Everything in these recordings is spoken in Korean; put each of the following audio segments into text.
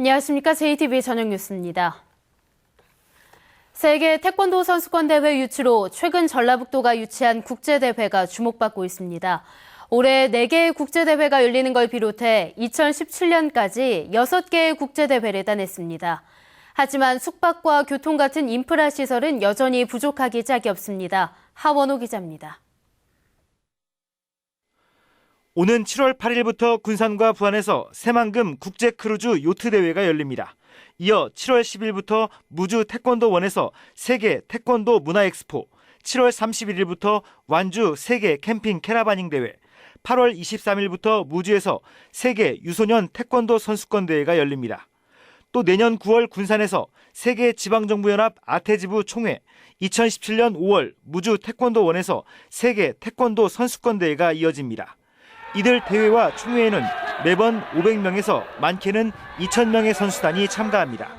안녕하십니까. JTBC 저녁 뉴스입니다. 세계 태권도 선수권 대회 유치로 최근 전라북도가 유치한 국제대회가 주목받고 있습니다. 올해 4개의 국제대회가 열리는 걸 비롯해 2017년까지 6개의 국제대회를 따냈습니다. 하지만 숙박과 교통 같은 인프라 시설은 여전히 부족하기 짝이 없습니다. 하원호 기자입니다. 오는 7월 8일부터 군산과 부안에서 새만금 국제크루즈 요트대회가 열립니다. 이어 7월 10일부터 무주 태권도원에서 세계 태권도 문화엑스포, 7월 31일부터 완주 세계 캠핑 캐러바닝 대회, 8월 23일부터 무주에서 세계 유소년 태권도 선수권 대회가 열립니다. 또 내년 9월 군산에서 세계 지방정부연합 아태지부 총회, 2017년 5월 무주 태권도원에서 세계 태권도 선수권 대회가 이어집니다. 이들 대회와 총회에는 매번 500명에서 많게는 2,000명의 선수단이 참가합니다.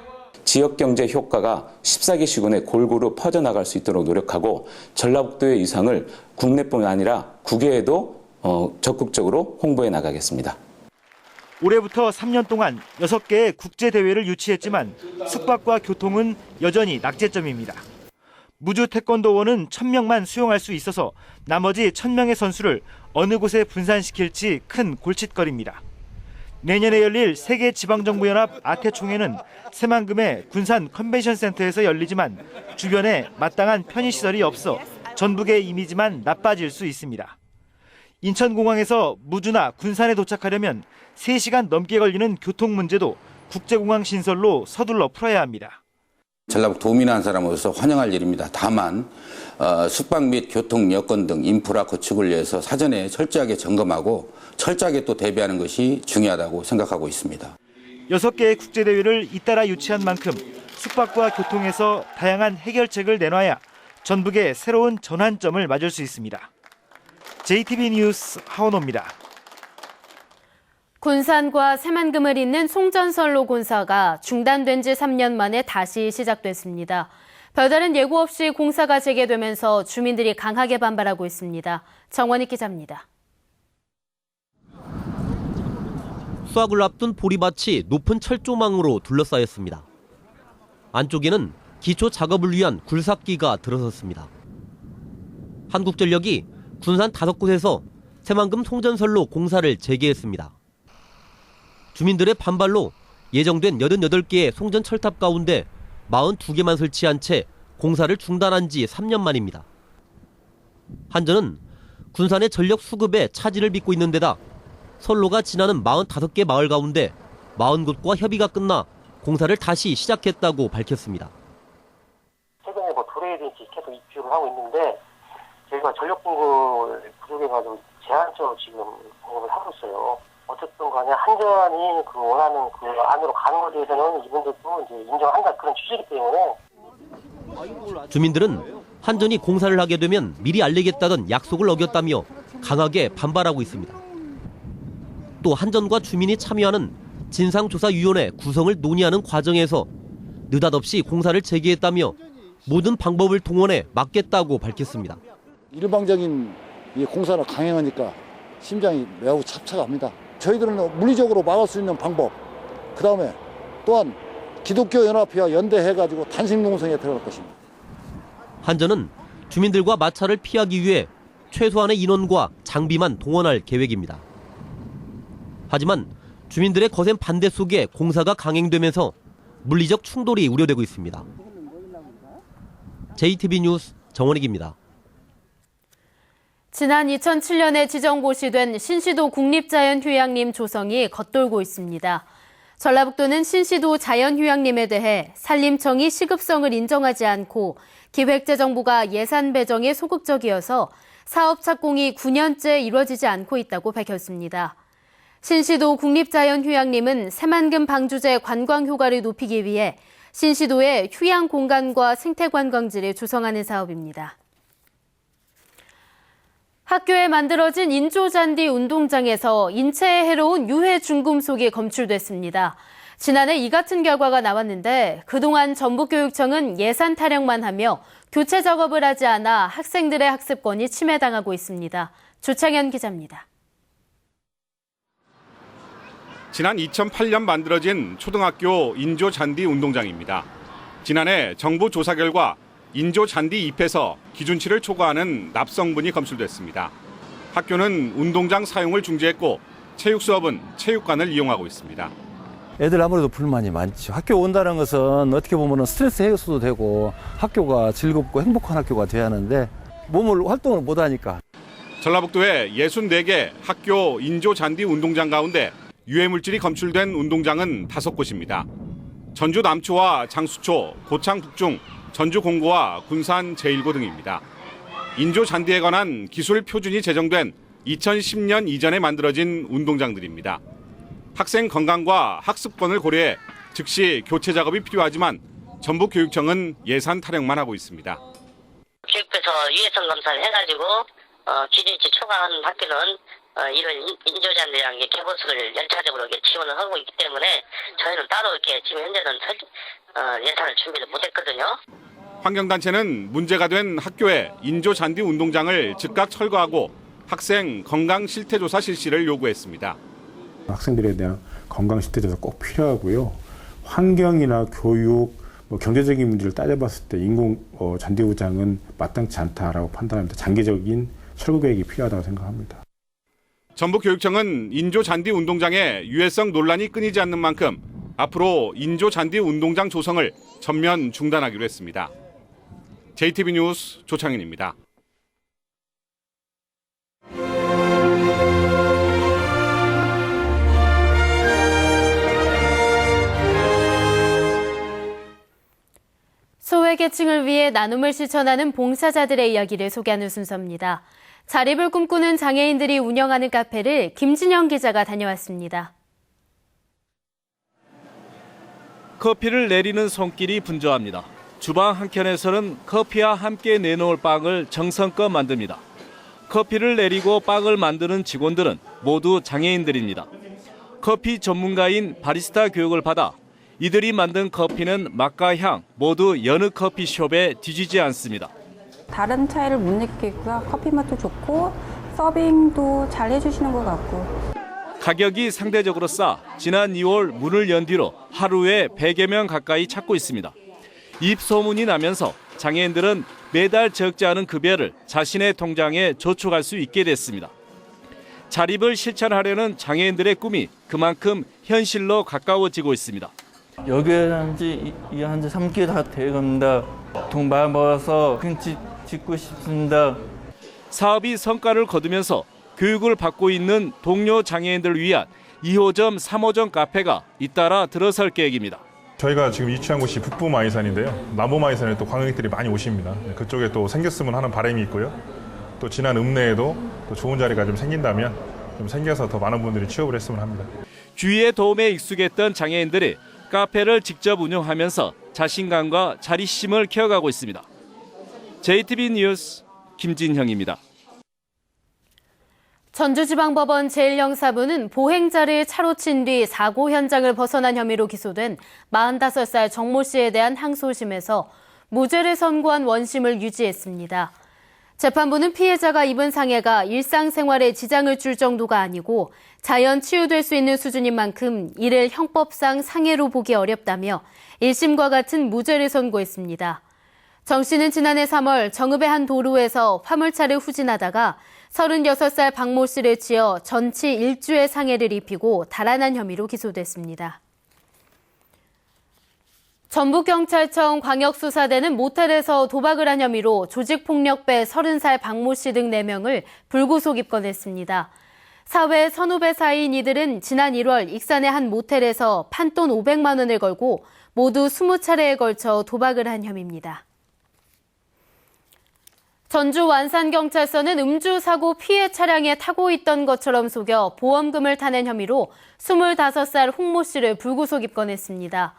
지역경제 효과가 14개 시군에 골고루 퍼져나갈 수 있도록 노력하고 전라북도의 위상을 국내뿐 아니라 국외에도 적극적으로 홍보해 나가겠습니다. 올해부터 3년 동안 6개의 국제대회를 유치했지만 숙박과 교통은 여전히 낙제점입니다. 무주 태권도원은 1,000명만 수용할 수 있어서 나머지 1,000명의 선수를 어느 곳에 분산시킬지 큰 골칫거리입니다. 내년에 열릴 세계지방정부연합 아태총회는 새만금의 군산 컨벤션센터에서 열리지만 주변에 마땅한 편의시설이 없어 전북의 이미지만 나빠질 수 있습니다. 인천공항에서 무주나 군산에 도착하려면 3시간 넘게 걸리는 교통 문제도 국제공항 신설로 서둘러 풀어야 합니다. 전라북 도민한 사람으로서 환영할 일입니다. 다만 숙박 및 교통 여건 등 인프라 구축을 위해서 사전에 철저하게 점검하고 철저하게 또 대비하는 것이 중요하다고 생각하고 있습니다. 6개의 국제대회를 잇따라 유치한 만큼 숙박과 교통에서 다양한 해결책을 내놔야 전북의 새로운 전환점을 맞을 수 있습니다. JTBC 뉴스 하원호입니다. 군산과 새만금을 잇는 송전선로 공사가 중단된 지 3년 만에 다시 시작됐습니다. 별다른 예고 없이 공사가 재개되면서 주민들이 강하게 반발하고 있습니다. 정원익 기자입니다. 수확을 앞둔 보리밭이 높은 철조망으로 둘러싸였습니다. 안쪽에는 기초 작업을 위한 굴삭기가 들어섰습니다. 한국전력이 군산 5곳에서 새만금 송전선로 공사를 재개했습니다. 주민들의 반발로 예정된 88개의 송전 철탑 가운데 42개만 설치한 채 공사를 중단한 지 3년 만입니다. 한전은 군산의 전력 수급에 차질을 빚고 있는 데다 선로가 지나는 45개 마을 가운데 40곳과 협의가 끝나 공사를 다시 시작했다고 밝혔습니다. 최근에 도로에든지 계속 입주를 하고 있는데 저희가 전력 공급을 부족해가지고 제한적으로 지금 공급을 하고 있어요. 어쨌든 간에 한전이 원하는 안으로 가는 것에 대해서는 이분들도 이제 인정한다 그런 취지이기 때문에 주민들은 한전이 공사를 하게 되면 미리 알리겠다던 약속을 어겼다며 강하게 반발하고 있습니다. 또 한전과 주민이 참여하는 진상조사위원회 구성을 논의하는 과정에서 느닷없이 공사를 재개했다며 모든 방법을 동원해 막겠다고 밝혔습니다. 일방적인 이 공사를 강행하니까 심장이 매우 착착합니다. 저희들은 물리적으로 막을 수 있는 방법, 그다음에 또한 기독교 연합회와 연대해가지고 단식농성에 들어갈 것입니다. 한전은 주민들과 마찰을 피하기 위해 최소한의 인원과 장비만 동원할 계획입니다. 하지만 주민들의 거센 반대 속에 공사가 강행되면서 물리적 충돌이 우려되고 있습니다. JTBC 뉴스 정원익입니다. 지난 2007년에 지정고시된 신시도 국립자연휴양림 조성이 겉돌고 있습니다. 전라북도는 신시도 자연휴양림에 대해 산림청이 시급성을 인정하지 않고 기획재정부가 예산 배정에 소극적이어서 사업 착공이 9년째 이루어지지 않고 있다고 밝혔습니다. 신시도 국립자연휴양림은 새만금 방주제 관광 효과를 높이기 위해 신시도의 휴양 공간과 생태관광지를 조성하는 사업입니다. 학교에 만들어진 인조잔디 운동장에서 인체에 해로운 유해 중금속이 검출됐습니다. 지난해 이 같은 결과가 나왔는데 그동안 전북교육청은 예산 타령만 하며 교체 작업을 하지 않아 학생들의 학습권이 침해당하고 있습니다. 조창현 기자입니다. 지난 2008년 만들어진 초등학교 인조 잔디 운동장입니다. 지난해 정부 조사 결과 인조 잔디 잎에서 기준치를 초과하는 납성분이 검출됐습니다. 학교는 운동장 사용을 중지했고 체육 수업은 체육관을 이용하고 있습니다. 애들 아무래도 불만이 많죠. 학교 온다는 것은 어떻게 보면 스트레스 해소도 되고 학교가 즐겁고 행복한 학교가 돼야 하는데 몸을 활동을 못 하니까. 전라북도의 64개 학교 인조 잔디 운동장 가운데 유해물질이 검출된 운동장은 5곳입니다. 전주 남초와 장수초, 고창 북중, 전주 공고와 군산 제1고 등입니다. 인조 잔디에 관한 기술 표준이 제정된 2010년 이전에 만들어진 운동장들입니다. 학생 건강과 학습권을 고려해 즉시 교체 작업이 필요하지만 전북교육청은 예산 타령만 하고 있습니다. 교육부에서 유해성 검사를 해가지고 기준치 초과한 학교는 이런 인조잔디랑 개보수를 연차적으로 지원을 하고 있기 때문에 저희는 따로 이렇게 지금 현재는 예산을 준비를 못했거든요. 환경단체는 문제가 된 학교에 인조잔디 운동장을 즉각 철거하고 학생 건강 실태조사 실시를 요구했습니다. 학생들에 대한 건강 실태조사 꼭 필요하고요. 환경이나 교육, 경제적인 문제를 따져봤을 때 인공 잔디 우장은 마땅치 않다라고 판단합니다. 장기적인 철거 계획이 필요하다고 생각합니다. 전북교육청은 인조잔디 운동장의 유해성 논란이 끊이지 않는 만큼 앞으로 인조잔디 운동장 조성을 전면 중단하기로 했습니다. JTB 뉴스 조창인입니다. 소외계층을 위해 나눔을 실천하는 봉사자들의 이야기를 소개하는 순서입니다. 자립을 꿈꾸는 장애인들이 운영하는 카페를 김진영 기자가 다녀왔습니다. 커피를 내리는 손길이 분주합니다. 주방 한켠에서는 커피와 함께 내놓을 빵을 정성껏 만듭니다. 커피를 내리고 빵을 만드는 직원들은 모두 장애인들입니다. 커피 전문가인 바리스타 교육을 받아 이들이 만든 커피는 맛과 향 모두 여느 커피숍에 뒤지지 않습니다. 다른 차이를 못 느끼고요. 커피 맛도 좋고 서빙도 잘 해주시는 것 같고. 가격이 상대적으로 싸 지난 2월 문을 연 뒤로 하루에 100여 명 가까이 찾고 있습니다. 입소문이 나면서 장애인들은 매달 적지 않은 급여를 자신의 통장에 저축할 수 있게 됐습니다. 자립을 실천하려는 장애인들의 꿈이 그만큼 현실로 가까워지고 있습니다. 여기에 한지 3개월 다 돼갑니다. 돈 많이 벌어서 큰 집 짓고 싶습니다. 사업이 성과를 거두면서 교육을 받고 있는 동료 장애인들을 위한 2호점, 3호점 카페가 잇따라 들어설 계획입니다. 저희가 지금 위치한 곳이 북부 마이산인데요. 남부 마이산에 또 관광객들이 많이 오십니다. 그쪽에 또 생겼으면 하는 바람이 있고요. 또 지난 읍내에도 또 좋은 자리가 좀 생긴다면 좀 생겨서 더 많은 분들이 취업을 했으면 합니다. 주위의 도움에 익숙했던 장애인들이 카페를 직접 운영하면서 자신감과 자립심을 키워가고 있습니다. JTB 뉴스 김진형입니다. 전주지방법원 제1형사부는 보행자를 차로 친 뒤 사고 현장을 벗어난 혐의로 기소된 45살 정모 씨에 대한 항소심에서 무죄를 선고한 원심을 유지했습니다. 재판부는 피해자가 입은 상해가 일상생활에 지장을 줄 정도가 아니고 자연 치유될 수 있는 수준인 만큼 이를 형법상 상해로 보기 어렵다며 1심과 같은 무죄를 선고했습니다. 정 씨는 지난해 3월 정읍의 한 도로에서 화물차를 후진하다가 36살 박모 씨를 치어 전치 1주의 상해를 입히고 달아난 혐의로 기소됐습니다. 전북경찰청 광역수사대는 모텔에서 도박을 한 혐의로 조직폭력배 30살 박모 씨 등 4명을 불구속 입건했습니다. 사회 선후배 사이인 이들은 지난 1월 익산의 한 모텔에서 판돈 500만 원을 걸고 모두 20차례에 걸쳐 도박을 한 혐의입니다. 전주 완산경찰서는 음주 사고 피해 차량에 타고 있던 것처럼 속여 보험금을 타낸 혐의로 25살 홍모 씨를 불구속 입건했습니다.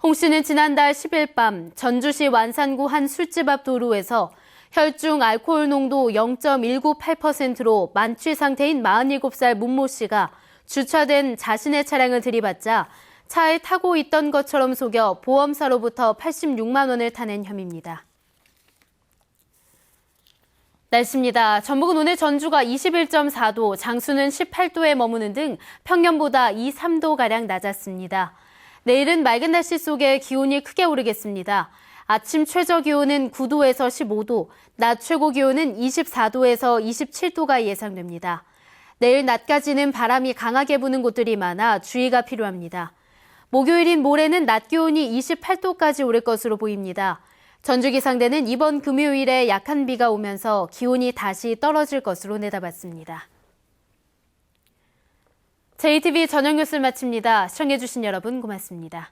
홍 씨는 지난달 10일 밤 전주시 완산구 한 술집 앞 도로에서 혈중 알코올 농도 0.198%로 만취 상태인 47살 문모 씨가 주차된 자신의 차량을 들이받자 차에 타고 있던 것처럼 속여 보험사로부터 86만 원을 타낸 혐의입니다. 날씨입니다. 전북은 오늘 전주가 21.4도, 장수는 18도에 머무는 등 평년보다 2, 3도가량 낮았습니다. 내일은 맑은 날씨 속에 기온이 크게 오르겠습니다. 아침 최저 기온은 9도에서 15도, 낮 최고 기온은 24도에서 27도가 예상됩니다. 내일 낮까지는 바람이 강하게 부는 곳들이 많아 주의가 필요합니다. 목요일인 모레는 낮 기온이 28도까지 오를 것으로 보입니다. 전주기상대는 이번 금요일에 약한 비가 오면서 기온이 다시 떨어질 것으로 내다봤습니다. JTB 저녁 뉴스를 마칩니다. 시청해주신 여러분 고맙습니다.